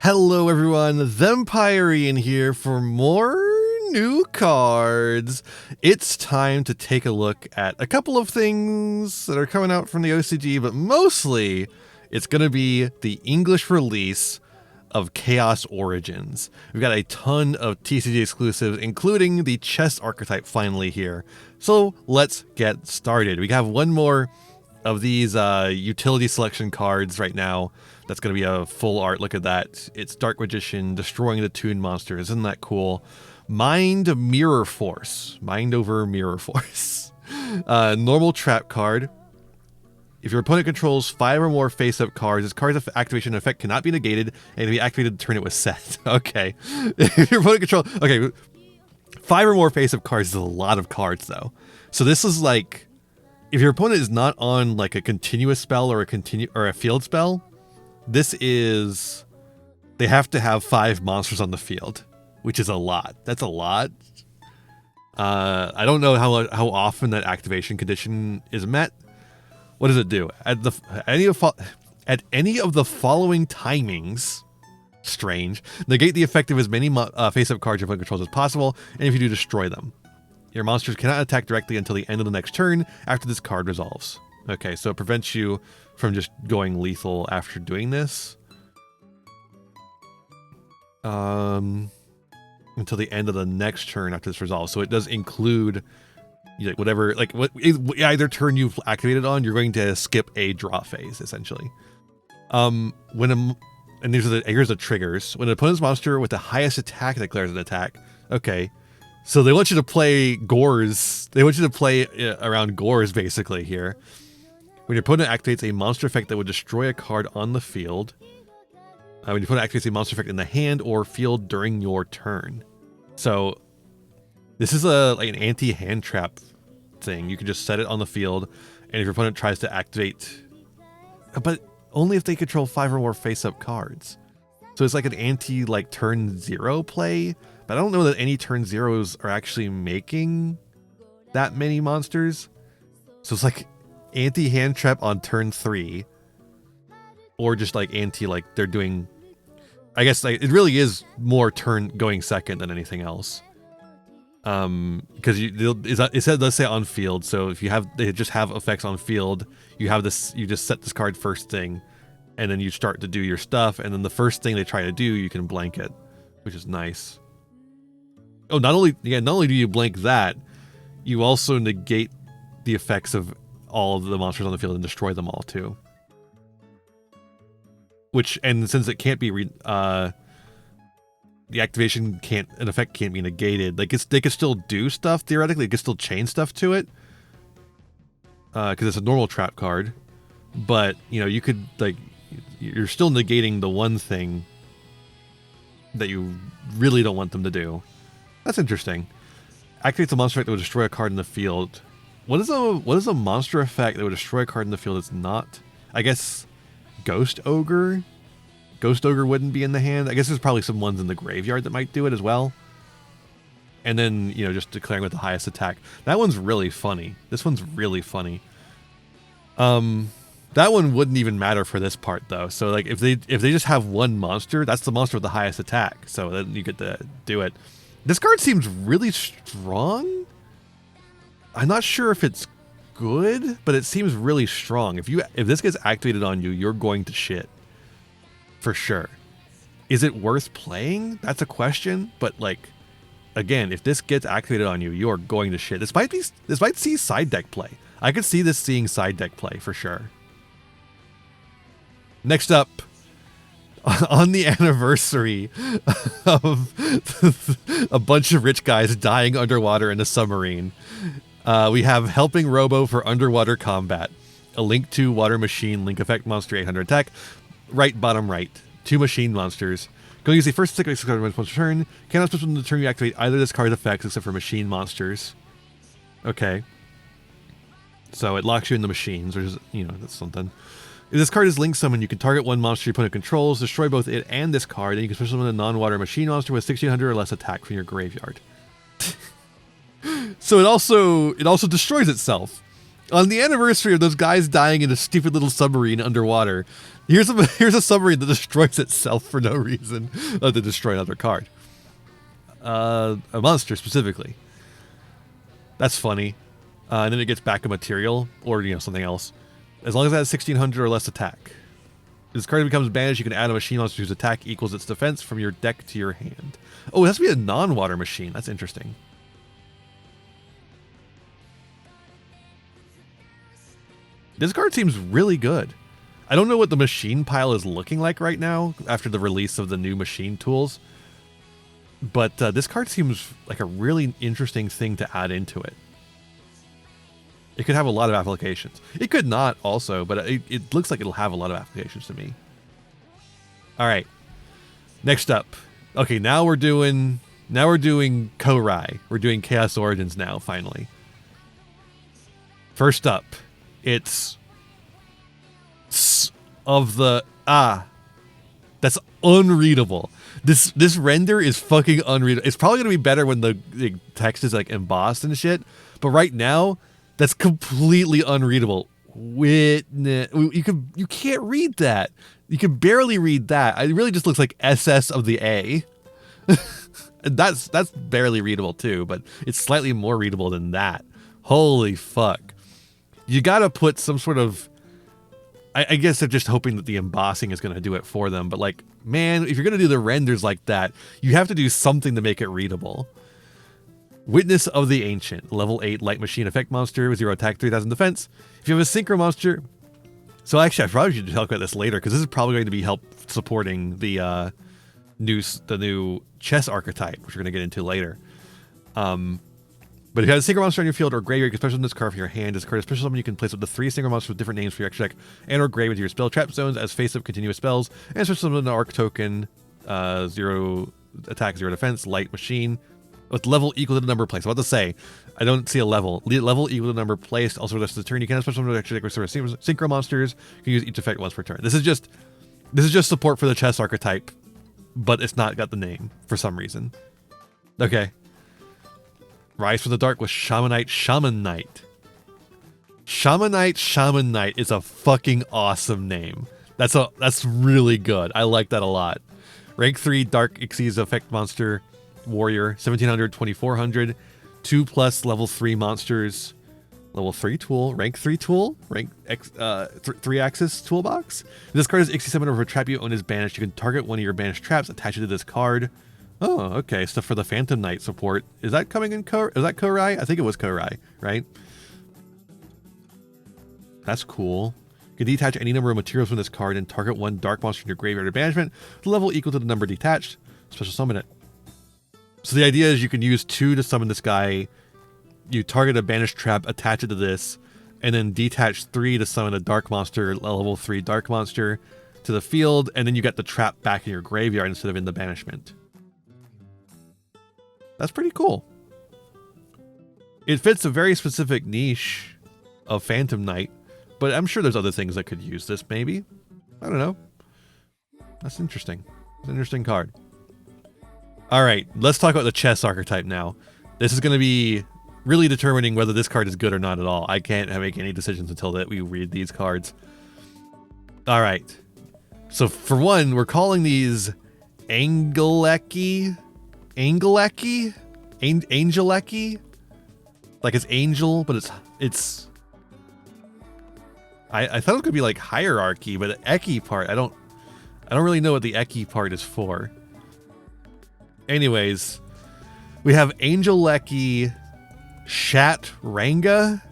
Hello everyone, Thempire here for more new cards. It's time to take a look at a couple of things that are coming out from the OCG, but mostly it's going to be the English release of Chaos Origins. We've got a ton of TCG exclusives, including the chess archetype finally here. So let's get started. We have one more of these utility selection cards right now. That's going to be a full art. Look at that. It's Dark Magician destroying the Toon monsters. Isn't that cool? Mind Mirror Force. Mind over Mirror Force. Normal trap card. If your opponent controls 5 or more face-up cards, this card's activation effect cannot be negated and can be activated the turn it was set. Okay. If your opponent controls... Okay. 5 or more face-up cards is a lot of cards, though. So this is like... If your opponent is not on like a continuous spell or a field spell, this is... They have to have 5 monsters on the field, which is a lot. That's a lot. I don't know how often that activation condition is met. What does it do? At any of the following timings, strange, negate the effect of as many face-up cards your opponent controls as possible, and if you do, destroy them. Your monsters cannot attack directly until the end of the next turn after this card resolves. Okay, so it prevents you from just going lethal after doing this. Until the end of the next turn after this resolves. So it does include whatever, like either turn you've activated on, you're going to skip a draw phase, essentially. And here's the triggers. When an opponent's monster with the highest attack declares an attack. Okay. So they want you to play Gores. They want you to play around Gores, basically, here. When your opponent activates a monster effect that would destroy a card on the field. When your opponent activates a monster effect in the hand or field during your turn. So this is like an anti-hand trap thing. You can just set it on the field, and if your opponent tries to activate... But only if they control 5 or more face-up cards. So it's like an turn 0 play. But I don't know that any turn 0s are actually making that many monsters. So it's like anti-hand trap on turn 3. Or just like they're doing... I guess it really is more turn going second than anything else. Because it does say on field. So if they just have effects on field, you just set this card first thing. And then you start to do your stuff. And then the first thing they try to do, you can blank it. Which is nice. Oh, not only do you blank that, you also negate the effects of all of the monsters on the field and destroy them all too. And since it can't be the activation an effect can't be negated. Like they could still do stuff theoretically. It could still chain stuff to it. Because it's a normal trap card, but you could you're still negating the one thing that you really don't want them to do. That's interesting. Activates a monster effect that would destroy a card in the field. What is a monster effect that would destroy a card in the field that's not? I guess Ghost Ogre? Ghost Ogre wouldn't be in the hand. I guess there's probably some ones in the graveyard that might do it as well. And then, just declaring with the highest attack. That one's really funny. This one's really funny. That one wouldn't even matter for this part though. So like if they just have one monster, that's the monster with the highest attack. So then you get to do it. This card seems really strong. I'm not sure if it's good, but it seems really strong. If this gets activated on you, you're going to shit. For sure. Is it worth playing? That's a question. But again, if this gets activated on you, you're going to shit. This might see side deck play. I could see this seeing side deck play for sure. Next up, on the anniversary of a bunch of rich guys dying underwater in a submarine, we have Helping Robo for underwater combat. A link to water machine, link effect monster 800 attack. Right, bottom right. 2 machine monsters. Go use the first stick of card once per turn. Cannot switch the turn you activate either of this card's effects except for machine monsters. Okay. So it locks you in the machines, which is, that's something. If this card is link summoned, you can target one monster your opponent controls, destroy both it and this card, then you can switch summon a non-water machine monster with 1600 or less attack from your graveyard. So it also destroys itself. On the anniversary of those guys dying in a stupid little submarine underwater, here's a submarine that destroys itself for no reason other to destroy another card. A monster specifically. That's funny. And then it gets back a material or something else. As long as it has 1600 or less attack. This card becomes banished, you can add a machine monster whose attack equals its defense from your deck to your hand. Oh, it has to be a non-water machine. That's interesting. This card seems really good. I don't know what the machine pile is looking like right now after the release of the new machine tools. But this card seems like a really interesting thing to add into it. It could have a lot of applications. It could not also, but it looks like it'll have a lot of applications to me. All right. Next up. Okay, now we're doing Korai. We're doing Chaos Origins now, finally. First up, it's of the that's unreadable. This render is fucking unreadable. It's probably gonna be better when the text is like embossed and shit. But right now, that's completely unreadable. Witness, you can't read that. You can barely read that. It really just looks like SS of the A. And that's barely readable too, but it's slightly more readable than that. Holy fuck. You gotta put some sort of, I guess they're just hoping that the embossing is gonna do it for them, but like, man, if you're gonna do the renders like that, you have to do something to make it readable. Witness of the Ancient, level 8 light machine effect monster with 0 attack, 3000 defense. If you have a synchro monster, so actually I probably should talk about this later because this is probably going to be help supporting the new chess archetype, which we're going to get into later. But if you have a synchro monster on your field or graveyard, you can special summon this card from your hand. As a card of special summon, you can place up to 3 synchro monsters with different names for your extra deck and or grave into your spell trap zones as face-up continuous spells. And special summon an arc token, 0 attack, 0 defense, light machine. With level equal to the number placed. I was about to say, I don't see a level. Level equal to the number placed. Also, for the rest of the turn, you can have special summon extra deck with synchro monsters. You can use each effect once per turn. This is just support for the chess archetype, but it's not got the name for some reason. Okay. Rise from the Dark with Shamanite Shaman Knight. Shamanite Shaman Knight is a fucking awesome name. That's really good. I like that a lot. Rank 3 Dark Xyz effect monster. Warrior, 1700, 2400, 2+ level 3 monsters, level 3 tool, rank 3 tool, rank 3 axis toolbox. This card is Ixie Summoner. If a trap you own is banished, you can target one of your banished traps, attach it to this card. Oh, okay, stuff for the Phantom Knight support. Is that coming in is that Korai? I think it was Korai, right? That's cool. You can detach any number of materials from this card and target one dark monster in your graveyard or banishment, the level equal to the number detached. Special summon it. So the idea is you can use 2 to summon this guy, you target a banished trap, attach it to this, and then detach 3 to summon a dark monster, level 3 dark monster, to the field, and then you get the trap back in your graveyard instead of in the banishment. That's pretty cool. It fits a very specific niche of Phantom Knight, but I'm sure there's other things that could use this, maybe. I don't know. That's interesting. It's an interesting card. All right, let's talk about the chess archetype now. This is going to be really determining whether this card is good or not at all. I can't make any decisions until that we read these cards. All right. So for one, we're calling these Angelechy. Angelechy? Angelechy? Like it's angel, but it's I thought it could be like hierarchy, but the Eki part, I don't really know what the Eki part is for. Anyways, we have Angelechy Shat Ranga.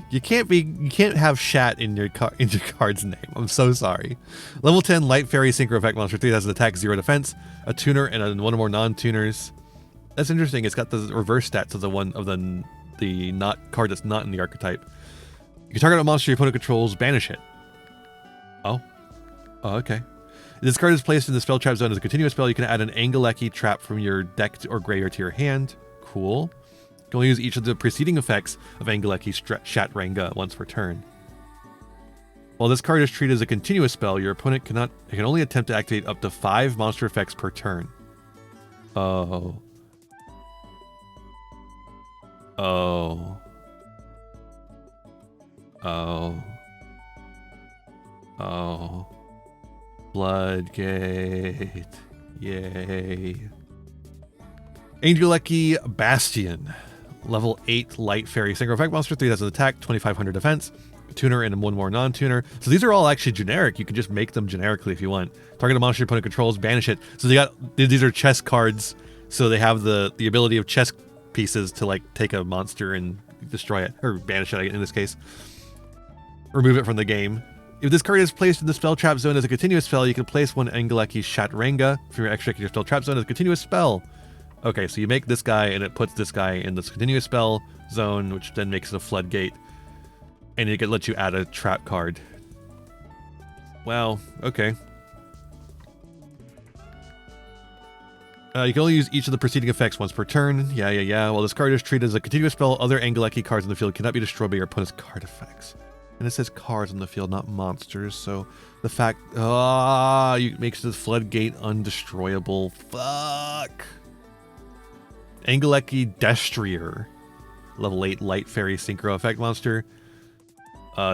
You can't have Shat in your card's name. I'm so sorry. Level 10 Light Fairy Synchro Effect Monster, 3000 attack, 0 defense, a tuner and one or more non-tuners. That's interesting. It's got the reverse stats of the one of the not card that's not in the archetype. You can target a monster your opponent controls, banish it. Oh, okay. This card is placed in the spell trap zone as a continuous spell. You can add an Angelechy trap from your deck or graveyard to your hand. Cool. You can only use each of the preceding effects of Angelechy Shat Ranga once per turn. While this card is treated as a continuous spell, your opponent can only attempt to activate up to 5 monster effects per turn. Oh. Oh. Oh. Floodgate. Yay. Angelechy Bastion. Level 8 Light Fairy Synchro Effect Monster, 3000 attack, 2500 defense. Tuner and one more non-tuner. So these are all actually generic. You can just make them generically if you want. Target a monster your opponent controls, banish it. So these are chess cards, so they have the ability of chess pieces to like take a monster and destroy it, or banish it in this case. Remove it from the game. If this card is placed in the spell trap zone as a continuous spell, you can place one Angelechy Shatrenga from your extra your spell trap zone as a continuous spell. Okay, so you make this guy and it puts this guy in this continuous spell zone, which then makes it a floodgate. And it can let you add a trap card. Wow, okay. You can only use each of the preceding effects once per turn. Yeah. While this card is treated as a continuous spell, other Angelechy cards in the field cannot be destroyed by your opponent's card effects. And it says cards on the field, not monsters, so the fact... makes the floodgate undestroyable. Fuck! Angelechy Destrier. Level 8 Light Fairy Synchro Effect Monster.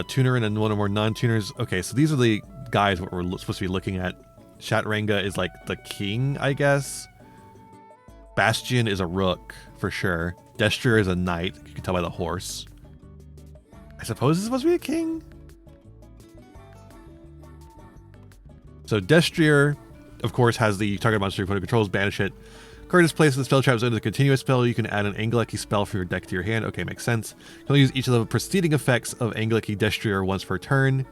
Tuner and then one or more non-tuners. Okay, so these are the guys what we're supposed to be looking at. Shatrenga is like the king, I guess. Bastion is a rook, for sure. Destrier is a knight. You can tell by the horse. I suppose it's supposed to be a king? So Destrier, of course, has the target monster your opponent controls, banish it. Card is placed in the spell trap zone as a continuous spell. You can add an Angelechy spell from your deck to your hand. Okay, makes sense. You can only use each of the preceding effects of Angelechy Destrier once per turn.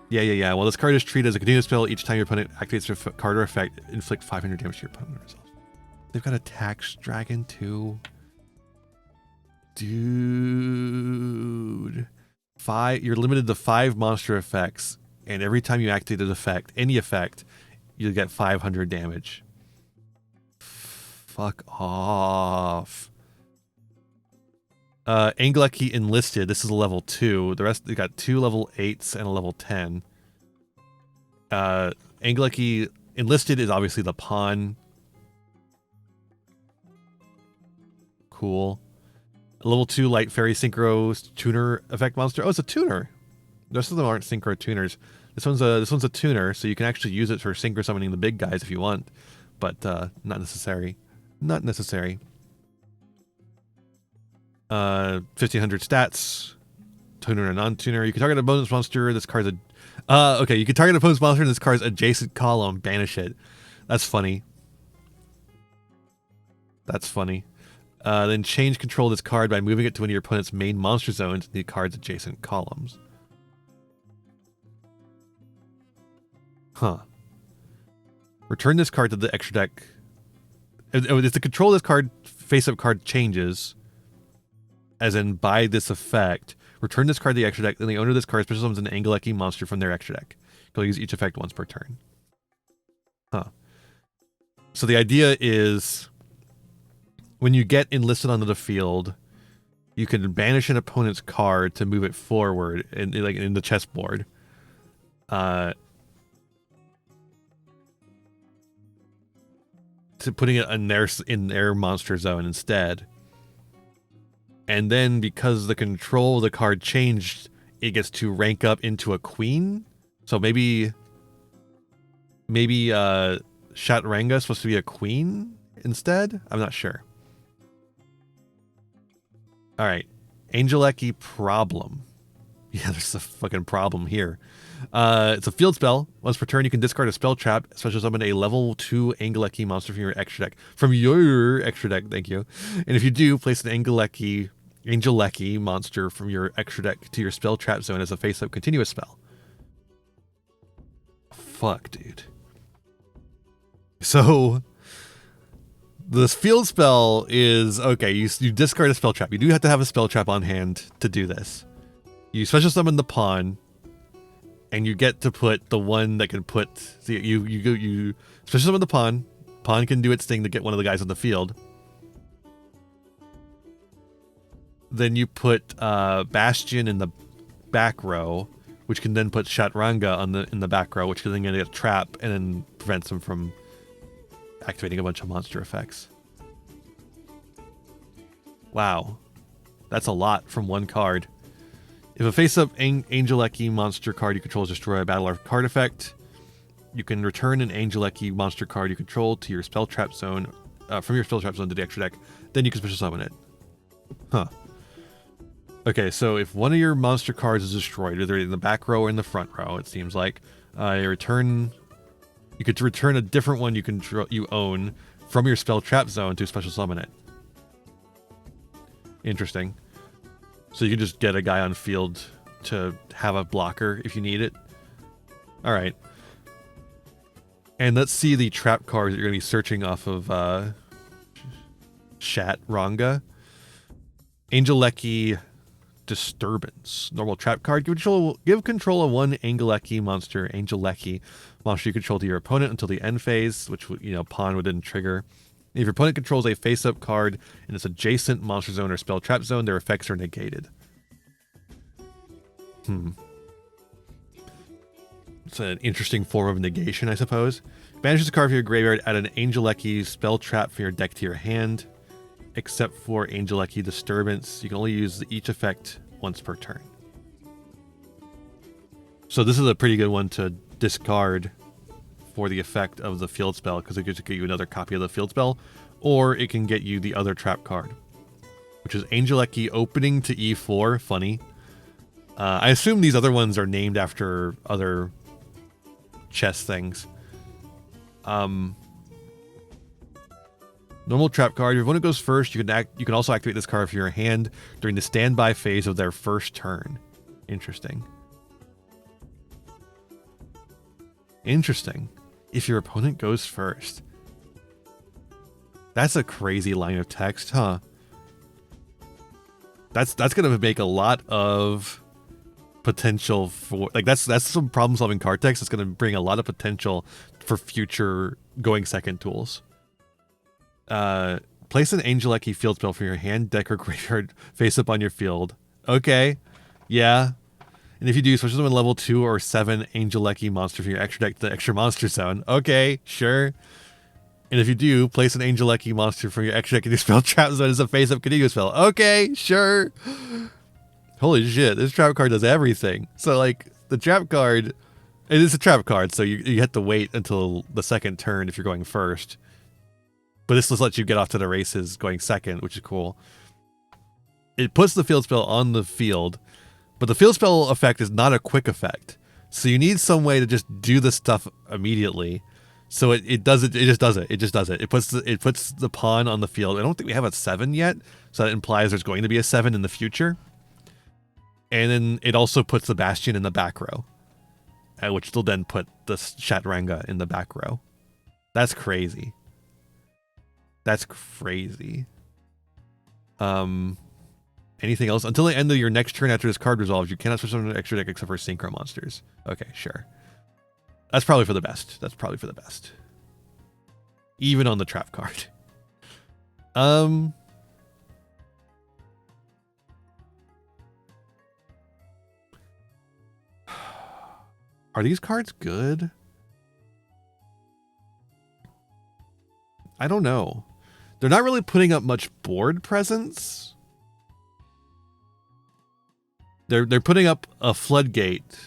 Yeah. While this card is treated as a continuous spell, each time your opponent activates your card or effect, inflict 500 damage to your opponent resolve. They've got a tax dragon too. Dude. You're limited to 5 monster effects, and every time you activate an effect, any effect, you get 500 damage. Fuck off. Angelechy Enlisted, this is a level 2. The rest, they got 2 level 8s and a level 10. Angelechy Enlisted is obviously the pawn. Cool. Level 2 Light Fairy Synchro Tuner Effect Monster. Oh, it's a tuner. The rest of them aren't Synchro tuners. This one's a tuner, so you can actually use it for Synchro summoning the big guys if you want. But not necessary. Not necessary. 1500 stats. Tuner and non-tuner. You can target an opponent's monster. This card's okay, you can target an opponent's monster in this card's adjacent column. Banish it. That's funny. That's funny. Then change control of this card by moving it to one of your opponent's main monster zones in the card's adjacent columns. Huh. Return this card to the extra deck. If the control of this card face-up card changes, as in by this effect, return this card to the extra deck, then the owner of this card special summons an Angelechy monster from their extra deck. You'll use each effect once per turn. Huh. So the idea is, when you get enlisted onto the field, you can banish an opponent's card to move it forward in the chessboard. To putting it in their monster zone instead. And then because the control of the card changed, it gets to rank up into a queen. So maybe Shatrenga is supposed to be a queen instead? I'm not sure. All right, Angelechy Problem. Yeah, there's a fucking problem here. It's a field spell. Once per turn, you can discard a spell trap, special summon a level 2 Angelechy monster from your extra deck. Thank you. And if you do, place an Angelechy monster from your extra deck to your spell trap zone as a face-up continuous spell. Fuck, dude. So this field spell is, okay, you discard a spell trap. You do have to have a spell trap on hand to do this. You special summon the pawn, and you get to put the one that can put, you special summon the pawn. Pawn can do its thing to get one of the guys on the field. Then you put Bastion in the back row, which can then put Shatrenga in the back row, which can then get a trap and then prevents them from activating a bunch of monster effects. Wow. That's a lot from one card. If a face-up Angelechy monster card you control is destroyed by a battle or card effect, you can return an Angelechy monster card you control to your spell trap zone, from your spell trap zone to the extra deck. Then you can special summon it. Huh. Okay, so if one of your monster cards is destroyed, either in the back row or in the front row, it seems like, you could return a different one you own from your spell trap zone to special summon it. Interesting. So you can just get a guy on field to have a blocker if you need it. All right. And let's see the trap cards that you're going to be searching off of Chaturanga. Angelechy Disturbance. Normal trap card. Give control of one Angelechy monster you control to your opponent until the end phase, which, pawn would then trigger. If your opponent controls a face-up card in its adjacent monster zone or spell trap zone, their effects are negated. It's an interesting form of negation, I suppose. Banishes a card from your graveyard, add an Angelechy spell trap from your deck to your hand. Except for Angelechy Disturbance, you can only use each effect once per turn. So this is a pretty good one to discard for the effect of the field spell, because it could get you another copy of the field spell, or it can get you the other trap card, which is Angelechy Opening to E4. Funny. I assume these other ones are named after other chess things. Normal trap card. If your opponent goes first, you can also activate this card from your hand during the standby phase of their first turn. Interesting. Interesting. If your opponent goes first. That's a crazy line of text, huh? That's gonna make a lot of potential for, like, that's some problem solving card text that's gonna bring a lot of potential for future going second tools. Place an Angelechy field spell from your hand, deck, or graveyard face up on your field. Okay. Yeah. And if you do, special summon level 2 or 7 Angelechy monster from your extra deck to the extra monster zone. Okay, sure. And if you do, place an Angelechy monster from your extra deck into spell trap zone as a face up continuous spell. Okay, sure. Holy shit, this trap card does everything. So, like, the trap card, it is a trap card, so you have to wait until the second turn if you're going first. But this just lets you get off to the races going second, which is cool. It puts the field spell on the field, but the field spell effect is not a quick effect. So you need some way to just do the stuff immediately. So it does it. It just does it. It just does it. It puts the pawn on the field. I don't think we have a 7 yet, so that implies there's going to be a 7 in the future. And then it also puts the bastion in the back row, which will then put the Chaturanga in the back row. That's crazy. That's crazy. Anything else? Until the end of your next turn after this card resolves, you cannot switch on an extra deck except for synchro monsters. Okay, sure. That's probably for the best. That's probably for the best. Even on the trap card. Are these cards good? I don't know. They're not really putting up much board presence. They're putting up a floodgate,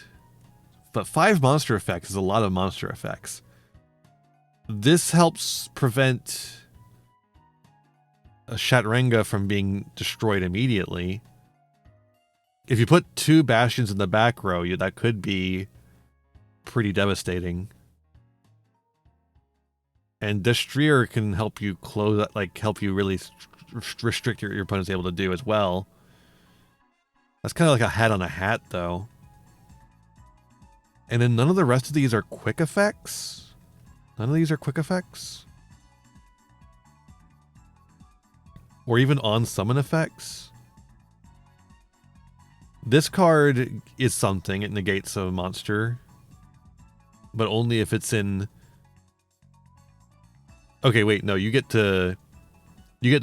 but 5 monster effects is a lot of monster effects. This helps prevent a Chaturanga from being destroyed immediately. If you put 2 bastions in the back row, that could be pretty devastating. And Destroyer can help you close, like, help you really restrict your opponent's able to do as well. That's kind of like a hat on a hat, though. And then none of the rest of these are quick effects. None of these are quick effects. Or even on summon effects. This card is something. It negates a monster. But only if it's in... Okay, wait, no, you get to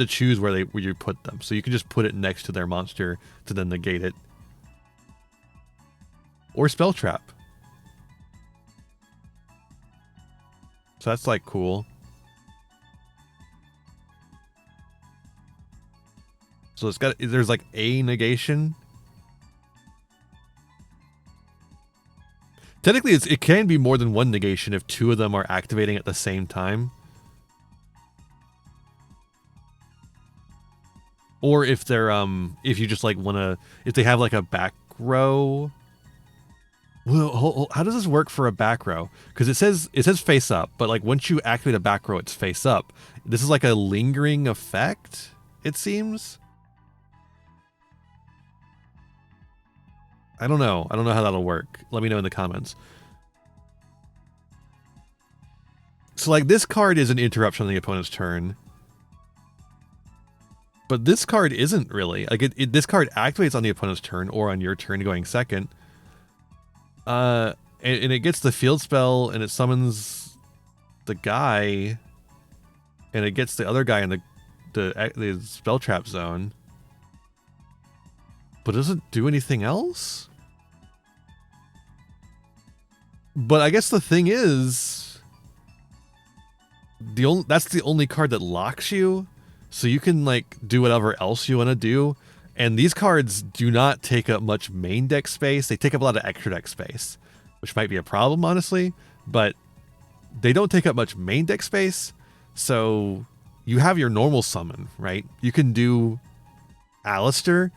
choose where you put them. So you can just put it next to their monster to then negate it. Or spell trap. So that's like cool. So there's like a negation. Technically, it can be more than one negation if two of them are activating at the same time. Or if they're, if you just like wanna, if they have like a back row. Well, how does this work for a back row? Because it says face up, but like once you activate a back row, it's face up. This is like a lingering effect, it seems. I don't know. I don't know how that'll work. Let me know in the comments. So like this card is an interruption on the opponent's turn. But this card isn't really. Like this card activates on the opponent's turn or on your turn going second. And it gets the field spell and it summons the guy. And it gets the other guy in the spell trap zone. But does it do anything else? But I guess the thing is, that's the only card that locks you, so you can like do whatever else you want to do. And these cards do not take up much main deck space. They take up a lot of extra deck space, which might be a problem, honestly. But they don't take up much main deck space, so you have your normal summon, right? You can do Alistair.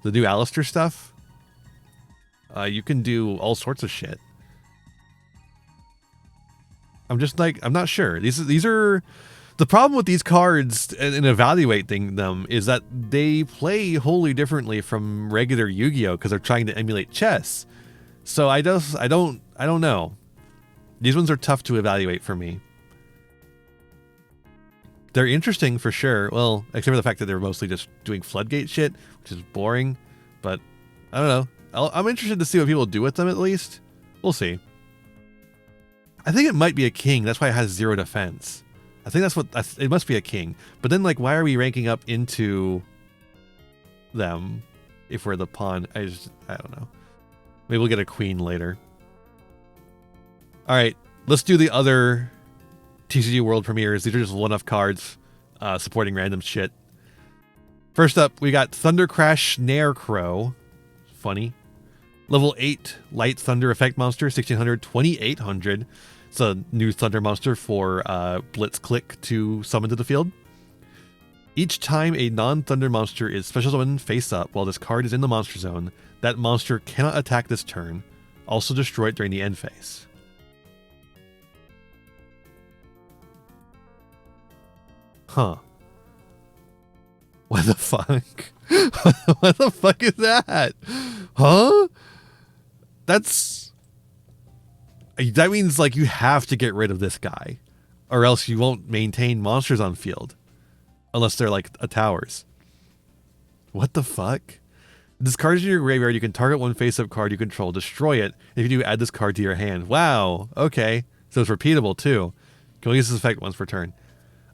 The new Alistair stuff. You can do all sorts of shit. I'm just like, I'm not sure. These are the problem with these cards and evaluating them is that they play wholly differently from regular Yu-Gi-Oh because they're trying to emulate chess. So I don't know. These ones are tough to evaluate for me. They're interesting for sure. Well, except for the fact that they're mostly just doing floodgate shit, which is boring. But I don't know. I'm interested to see what people do with them at least. We'll see. I think it might be a king. That's why it has 0 defense. I think it must be a king. But then like, why are we ranking up into them if we're the pawn? I don't know. Maybe we'll get a queen later. All right, let's do the other TCG World Premieres. These are just one-off cards supporting random shit. First up, we got Thunder Crash Snare Crow. Funny. Level 8 Light Thunder Effect Monster, 1600, 2800. It's a new Thunder monster for Blitz Click to summon to the field. Each time a non-Thunder monster is special summoned face up while this card is in the monster zone, that monster cannot attack this turn. Also destroy it during the end phase. Huh. What the fuck? What the fuck is that? Huh? That means like you have to get rid of this guy or else you won't maintain monsters on field unless they're like towers. What the fuck? This card is in your graveyard. You can target one face-up card you control, destroy it. If you do, add this card to your hand. Wow. Okay. So it's repeatable too. You can only use this effect once per turn.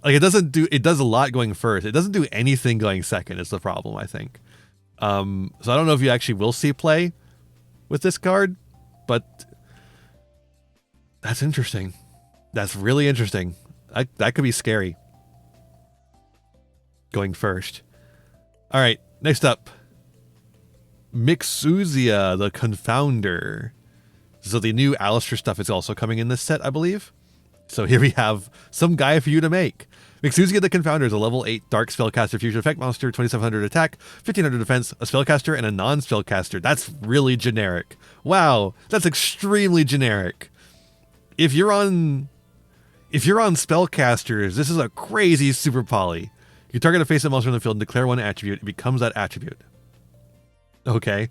Like it does a lot going first. It doesn't do anything going second is the problem, I think. So I don't know if you actually will see play with this card, but that's interesting. That's really interesting. That could be scary. Going first. All right, next up. Mixuzia, the Confounder. So the new Alistair stuff is also coming in this set, I believe. So here we have some guy for you to make. Mixuzia the Confounder is a level 8 Dark Spellcaster Fusion Effect Monster, 2700 attack, 1500 defense, a Spellcaster, and a non-Spellcaster. That's really generic. Wow, that's extremely generic. If you're on Spellcasters, this is a crazy super poly. You target a face-up monster on the field and declare one attribute. It becomes that attribute. Okay.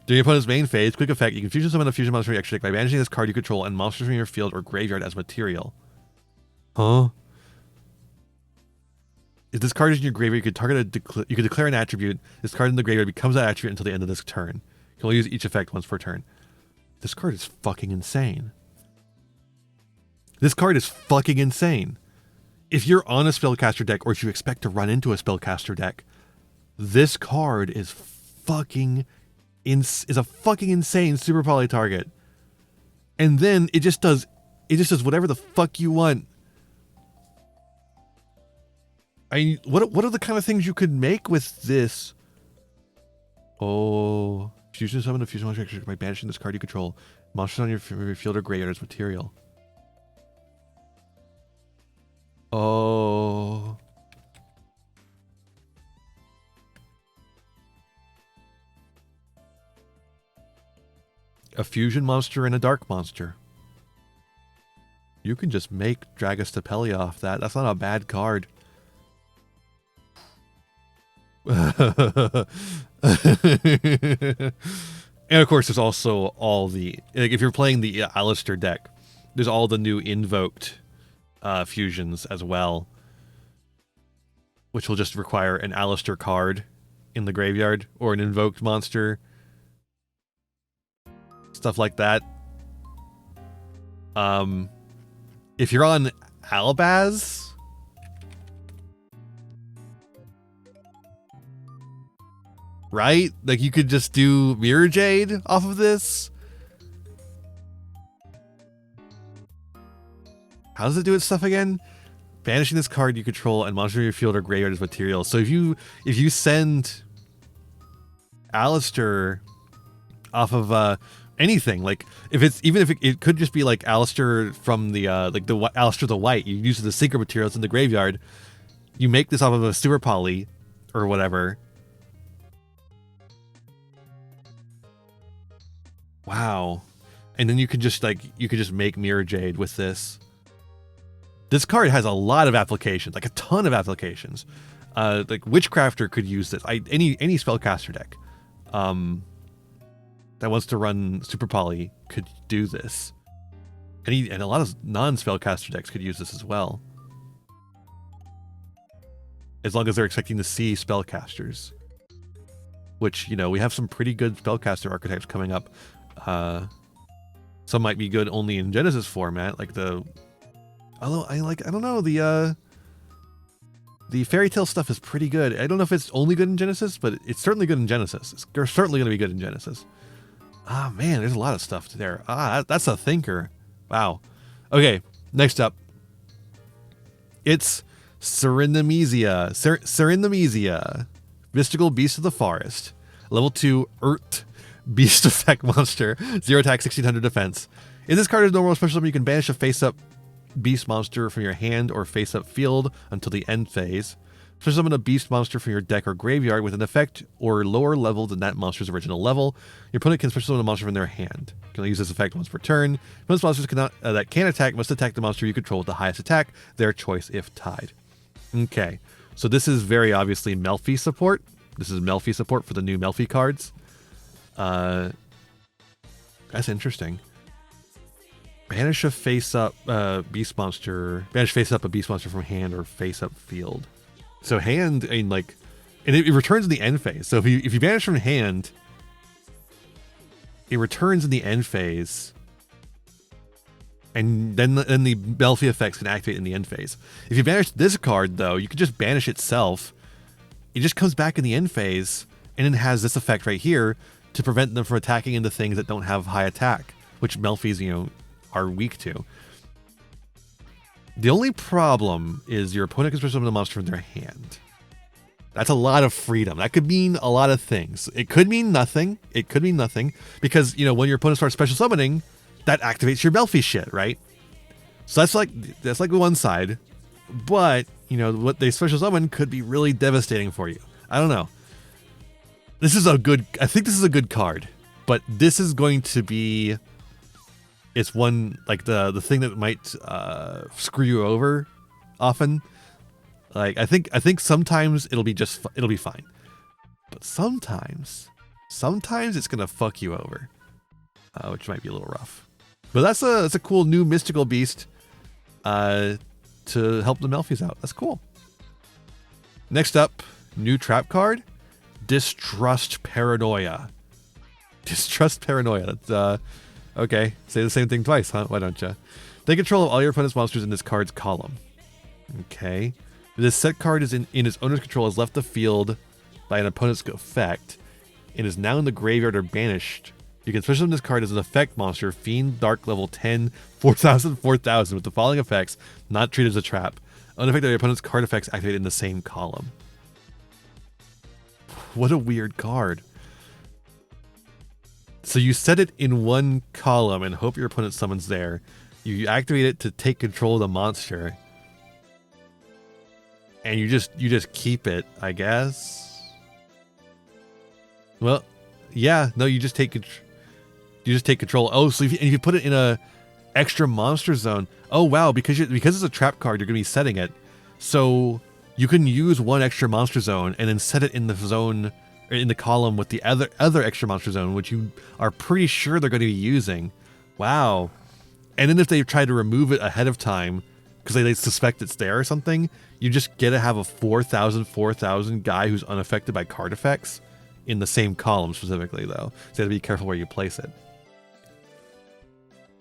During your opponent's main phase, quick effect, you can fusion summon a fusion monster from your extra deck by banishing this card you control and monsters from your field or graveyard as material. Huh? If this card is in your graveyard, you can declare an attribute. This card in the graveyard becomes that attribute until the end of this turn. You can only use each effect once per turn. This card is fucking insane. This card is fucking insane. If you're on a Spellcaster deck, or if you expect to run into a Spellcaster deck, this card is a fucking insane super poly target. And then it just does whatever the fuck you want. I mean, what are the kind of things you could make with this? Oh, fusion summon a fusion monster by banishing this card you control. Monsters on your field or graveyard as material. Oh. A fusion monster and a dark monster. You can just make Dragostapelli off that. That's not a bad card. And of course, there's also all the, like, if you're playing the Alistair deck, there's all the new invoked fusions as well, which will just require an Alistair card in the graveyard or an invoked monster. Stuff like that. If you're on Albaz, right? Like, you could just do Mirror Jade off of this. How does it do its stuff again? Banishing this card you control and monster your field or graveyard as material. So if you send Alistair off of anything, like if it could just be like Alistair from the Alistair the White, you use the synchro materials in the graveyard. You make this off of a Super Poly or whatever. Wow. And then you could just make Mirror Jade with this. This card has a lot of applications, like a ton of applications. Like Witchcrafter could use this. Any spellcaster deck that wants to run Super Poly could do this. And a lot of non-spellcaster decks could use this as well. As long as they're expecting to see spellcasters. Which, you know, we have some pretty good spellcaster archetypes coming up. Some might be good only in Genesis format, like the... Although I don't know, the fairy tale stuff is pretty good. I don't know if it's only good in Genesis, but it's certainly good in Genesis. It's certainly going to be good in Genesis. Ah, man, there's a lot of stuff there. Ah, that's a thinker. Wow. Okay, next up. It's Serenamnesia. Serenamnesia. Mystical Beast of the Forest. Level 2 Earth Beast effect monster. 0 attack, 1600 defense. In this card is normal special summon, you can banish a face-up beast monster from your hand or face-up field until the end phase. Special summon a beast monster from your deck or graveyard with an effect or lower level than that monster's original level. Your opponent can special summon a monster from their hand. You can only use this effect once per turn. Most monsters that can attack must attack the monster you control with the highest attack, their choice if tied. Okay, so this is very obviously Melfi support. This is Melfi support for the new Melfi cards. That's interesting. Banish a face-up beast monster. Banish face-up a beast monster from hand or face-up field. So hand, I mean, like, and it returns in the end phase. So if you banish from hand, it returns in the end phase, and then the Melfi effects can activate in the end phase. If you banish this card, though, you can just banish itself. It just comes back in the end phase, and it has this effect right here to prevent them from attacking into things that don't have high attack, which Melfis, you know, are weak to. The only problem is your opponent can special summon a monster from their hand. That's a lot of freedom. That could mean a lot of things. It could mean nothing. It could mean nothing because, you know, when your opponent starts special summoning, that activates your Melfi shit, right? So that's like one side, but you know what they special summon could be really devastating for you. I don't know. I think this is a good card, but this is going to be. It's one, like the thing that might screw you over often. Like I think sometimes it'll be fine, but sometimes it's gonna fuck you over, which might be a little rough. But that's a cool new mystical beast to help the Melfis out. That's cool. Next up, new trap card, Distrust Paranoia. Distrust Paranoia. That's okay, say the same thing twice, huh? Why don't you? Take control of all your opponent's monsters in this card's column. Okay. This set card is in its owner's control, has left the field by an opponent's effect, and is now in the graveyard or banished. You can special summon this card as an effect monster, Fiend, Dark level 10, 4000, 4000, with the following effects, not treated as a trap. Unaffected by your opponent's card effects activated in the same column. What a weird card. So you set it in one column and hope your opponent summons there. You activate it to take control of the monster. And you just keep it, I guess. Well, yeah, no, you just take control. Oh, so if you put it in a extra monster zone. Oh wow, because it's a trap card, you're gonna be setting it. So you can use one extra monster zone and then set it in the zone, or in the column with the other extra monster zone, which you are pretty sure they're going to be using. Wow. And then if they try to remove it ahead of time because they suspect it's there or something, you just get to have a 4,000 guy who's unaffected by card effects in the same column specifically, though. So you have to be careful where you place it.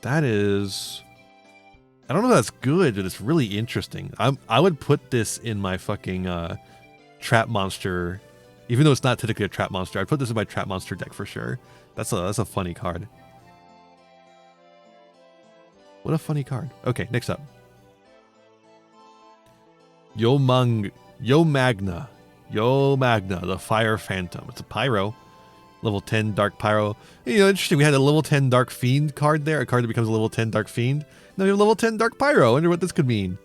That is... I don't know if that's good, but it's really interesting. I would put this in my fucking trap monster, even though it's not technically a trap monster. I'd put this in my trap monster deck for sure. That's a funny card. What a funny card. Okay, next up. Yo Magna, the Fire Phantom. It's a Pyro. Level 10 Dark Pyro. You know, interesting. We had a level 10 Dark Fiend card there, a card that becomes a level 10 Dark Fiend. Now we have level 10 Dark Pyro. I wonder what this could mean.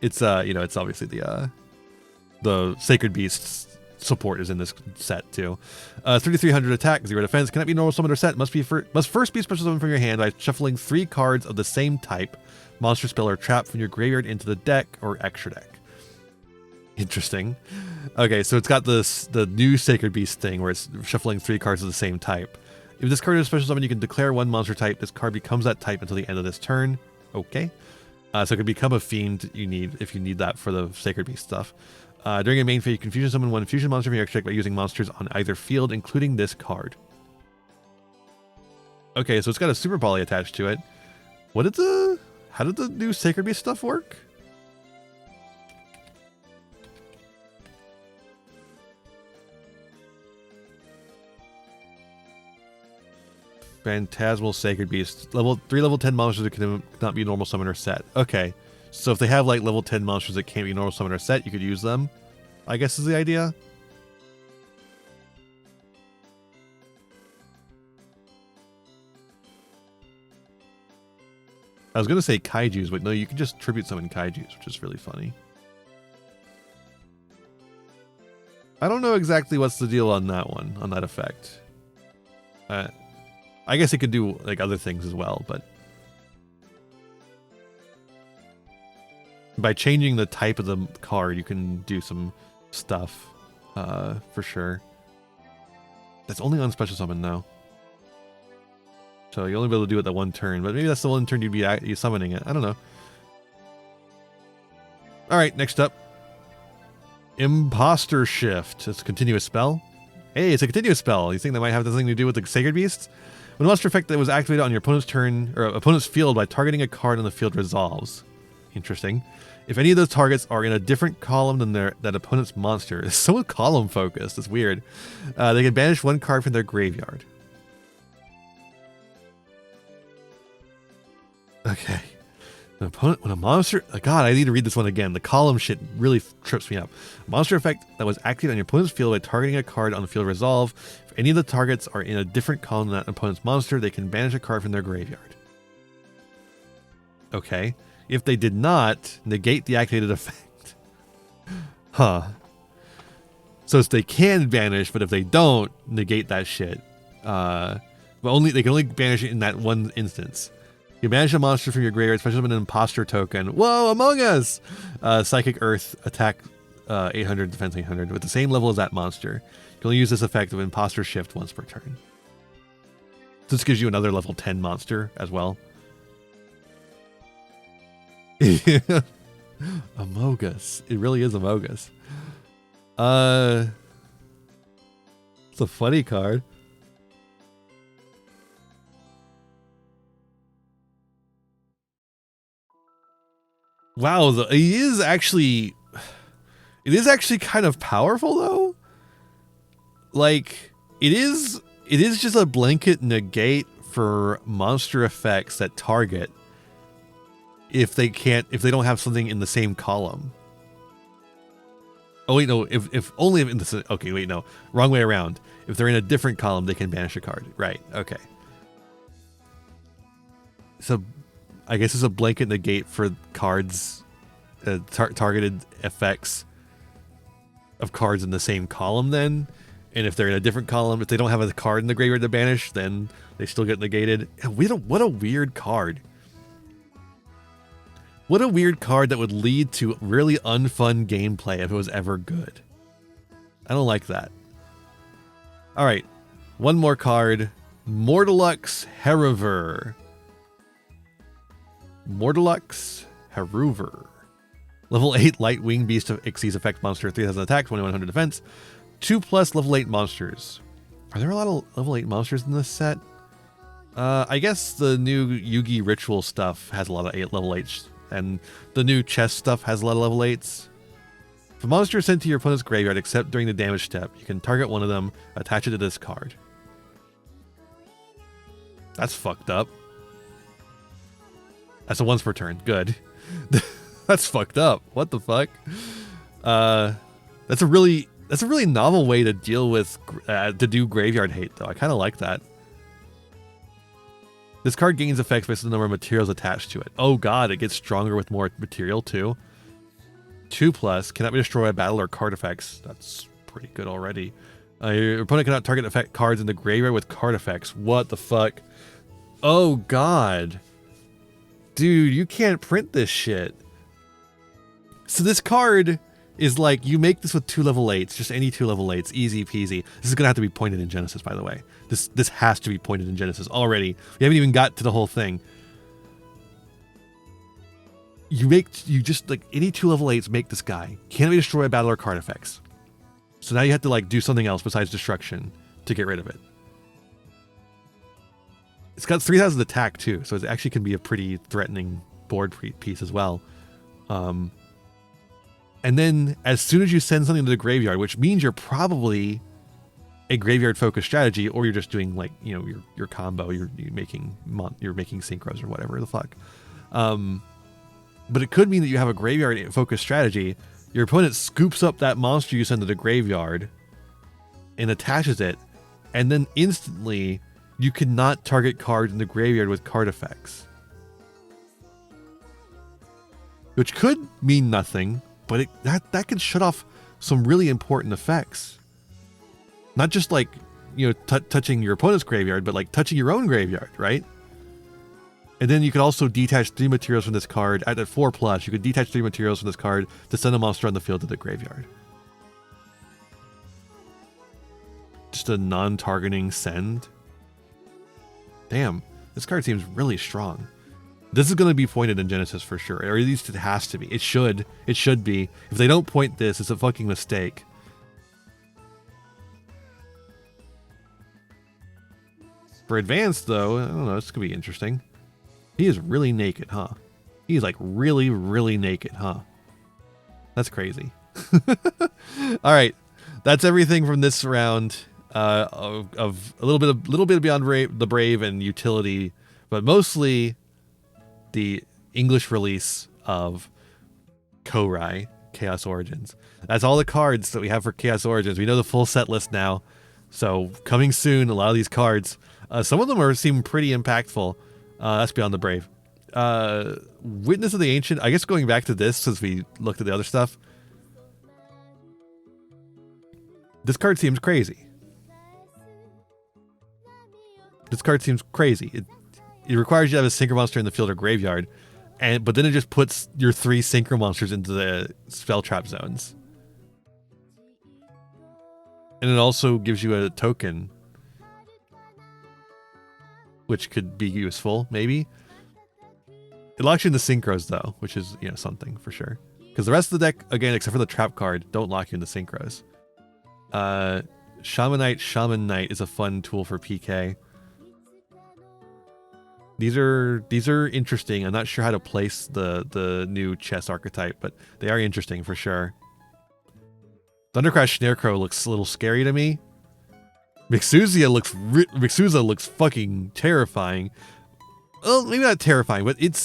It's you know, it's obviously the Sacred Beasts support is in this set too. 3,300 attack, 0 defense. Cannot be normal summon or set. Must first be special summon from your hand by shuffling 3 cards of the same type, monster, spell, or trap from your graveyard into the deck or extra deck. Interesting. Okay, so it's got the new Sacred Beast thing where it's shuffling 3 cards of the same type. If this card is a special summon, you can declare one monster type. This card becomes that type until the end of this turn. Okay. So it can become a fiend if you need that for the Sacred Beast stuff. During a main phase, you can fusion summon one fusion monster from your extra deck by using monsters on either field, including this card. Okay, so it's got a Super Poly attached to it. How did the new Sacred Beast stuff work? Phantasmal Sacred Beast. 3 level 10 monsters that cannot be normal summon or set. Okay. So if they have like level 10 monsters that can't be normal summon or set, you could use them, I guess is the idea. I was going to say kaijus, but no, you can just tribute summon kaijus, which is really funny. I don't know exactly what's the deal on that one, on that effect. I guess it could do like other things as well, but by changing the type of the card, you can do some stuff for sure. That's only on special summon now, so you'll only be able to do it that one turn. But maybe that's the one turn you'd be summoning it. I don't know. All right, next up, Imposter Shift. It's a continuous spell. Hey, it's a continuous spell. You think that might have something to do with the Sacred Beast? When a monster effect that was activated on your opponent's turn or opponent's field by targeting a card on the field resolves. Interesting. If any of those targets are in a different column than that opponent's monster, it's so column focused. It's weird. They can banish one card from their graveyard. Okay. When a monster... God, I need to read this one again. The column shit really trips me up. Monster effect that was activated on your opponent's field by targeting a card on the field resolve. If any of the targets are in a different column than that opponent's monster, they can banish a card from their graveyard. Okay. If they did not, negate the activated effect. Huh. So they can banish, but if they don't, negate that shit. But they can only banish it in that one instance. You banish a monster from your graveyard, especially with an imposter token. Whoa, Among Us! Psychic Earth, attack 800, defense 800, with the same level as that monster. You can only use this effect of Imposter Shift once per turn. So this gives you another level 10 monster as well. Amogus. It really is Amogus. It's a funny card. Wow, it is actually kind of powerful though. Like it is just a blanket negate for monster effects that target if they don't have something in the same column. Oh wait, no. If only if in this. Okay, wait, no. Wrong way around. If they're in a different column, they can banish a card. Right. Okay. So, I guess it's a blanket negate for cards, targeted effects of cards in the same column. Then, and if they're in a different column, if they don't have a card in the graveyard to banish, then they still get negated. What a weird card. What a weird card that would lead to really unfun gameplay if it was ever good. I don't like that. All right, one more card. Mortalux Heruver. Mortalux Heruver. Level 8 Light Wing Beast of Xyz effect monster, 3000 attack, 2100 defense. 2+ level 8 monsters. Are there a lot of level 8 monsters in this set? I guess the new Yugi ritual stuff has a lot of level 8s. And the new chess stuff has a lot of level 8s. If a monster is sent to your opponent's graveyard except during the damage step, you can target one of them, attach it to this card. That's fucked up. That's a once per turn. Good. That's fucked up. What the fuck? That's a really novel way to deal with to do graveyard hate though. I kind of like that. This card gains effects based on the number of materials attached to it. Oh god, it gets stronger with more material too. 2+, cannot be destroyed by battle or card effects. That's pretty good already. Your opponent cannot target effect cards in the graveyard with card effects. What the fuck? Oh god. Dude, you can't print this shit. So this card is like, you make this with 2 level 8s, just any 2 level 8s, easy peasy. This is gonna have to be pointed in Genesis, by the way. This has to be pointed in Genesis already. We haven't even got to the whole thing. You just like any 2 level 8s make this guy. Can't be destroyed by battle or card effects. So now you have to like do something else besides destruction to get rid of it. It's got 3000 attack too, so it actually can be a pretty threatening board piece as well. And then as soon as you send something to the graveyard, which means you're probably a graveyard focused strategy, or you're just doing like, you know, your combo, you're making synchros or whatever the fuck. But it could mean that you have a graveyard focused strategy. Your opponent scoops up that monster you send to the graveyard and attaches it, and then instantly you cannot target cards in the graveyard with card effects. Which could mean nothing, but that can shut off some really important effects. Not just like, you know, touching your opponent's graveyard, but like touching your own graveyard, right? And then you could also detach 3 materials from this card. At 4+, you could detach 3 materials from this card to send a monster on the field to the graveyard. Just a non-targeting send. Damn, this card seems really strong. This is going to be pointed in Genesis for sure, or at least it has to be. It should be. If they don't point this, it's a fucking mistake. For advanced, though, I don't know, this could be interesting. He is really naked, huh? He's like really, really naked, huh? That's crazy. All right, that's everything from this round of a little bit beyond the Brave and utility, but mostly the English release of Korai Chaos Origins. That's all the cards that we have for Chaos Origins. We know the full set list now, so coming soon. A lot of these cards. Some of them seem pretty impactful. That's beyond the Brave. Witness of the Ancient. I guess going back to this, since we looked at the other stuff, this card seems crazy. This card seems crazy. It requires you to have a synchro monster in the field or graveyard, but then it just puts your 3 synchro monsters into the spell trap zones. And it also gives you a token, which could be useful, maybe. It locks you in the synchros, though, which is, you know, something for sure. Because the rest of the deck, again, except for the trap card, don't lock you in the synchros. Shaman Knight is a fun tool for PK. These are interesting. I'm not sure how to place the new chess archetype, but they are interesting for sure. Thundercrash Snarecrow looks a little scary to me. Mixuza looks fucking terrifying. Well, maybe not terrifying, but it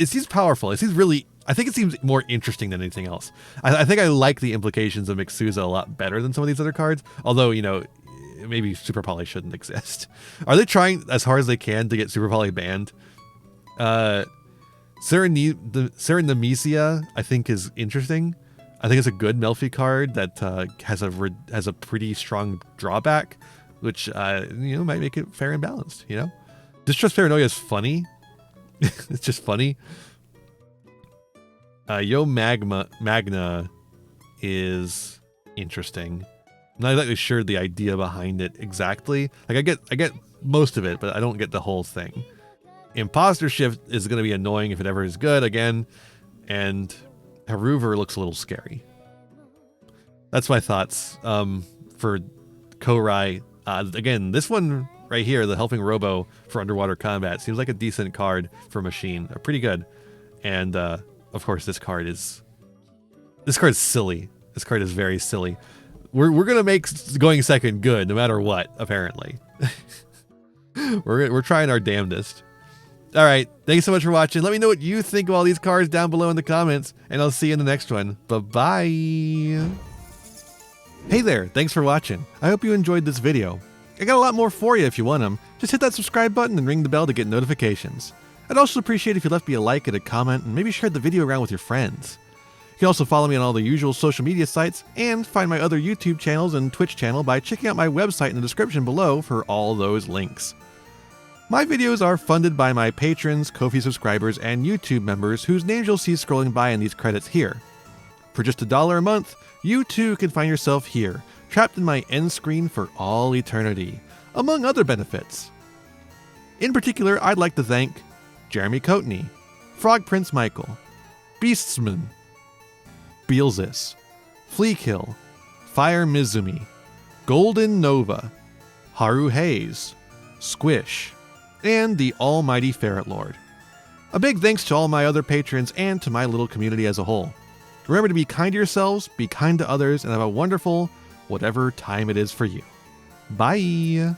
seems powerful. It seems really I think it seems more interesting than anything else. I think I like the implications of Mixuza a lot better than some of these other cards. Although, you know, maybe Super Poly shouldn't exist. Are they trying as hard as they can to get Super Poly banned? Serenemesia, I think, is interesting. I think it's a good Melfi card that has a pretty strong drawback, which you know, might make it fair and balanced. You know, Distrust Paranoia is funny. It's just funny. Magna is interesting. I'm not exactly sure the idea behind it exactly. Like I get most of it, but I don't get the whole thing. Imposter Shift is going to be annoying if it ever is good again, and Haruver looks a little scary. That's my thoughts for Korai. Again, this one right here, the Helping Robo for underwater combat, seems like a decent card for Machine. Pretty good. And of course, this card is silly. This card is very silly. We're gonna make going second good no matter what. Apparently, we're trying our damnedest. All right, thanks so much for watching. Let me know what you think of all these cards down below in the comments, and I'll see you in the next one. Bye-bye. Hey there, thanks for watching. I hope you enjoyed this video. I got a lot more for you if you want them. Just hit that subscribe button and ring the bell to get notifications. I'd also appreciate if you left me a like and a comment and maybe shared the video around with your friends. You can also follow me on all the usual social media sites and find my other YouTube channels and Twitch channel by checking out my website in the description below for all those links. My videos are funded by my patrons, Ko-fi subscribers, and YouTube members whose names you'll see scrolling by in these credits here. For just $1 a month, you too can find yourself here, trapped in my end screen for all eternity, among other benefits. In particular, I'd like to thank Jeremy Coatney, Frog Prince Michael, Beastsman, Beelzis, Fleakill, Fire Mizumi, Golden Nova, Haru Hayes, Squish, and the almighty Ferret Lord. A big thanks to all my other patrons and to my little community as a whole. Remember to be kind to yourselves, be kind to others, and have a wonderful whatever time it is for you. Bye!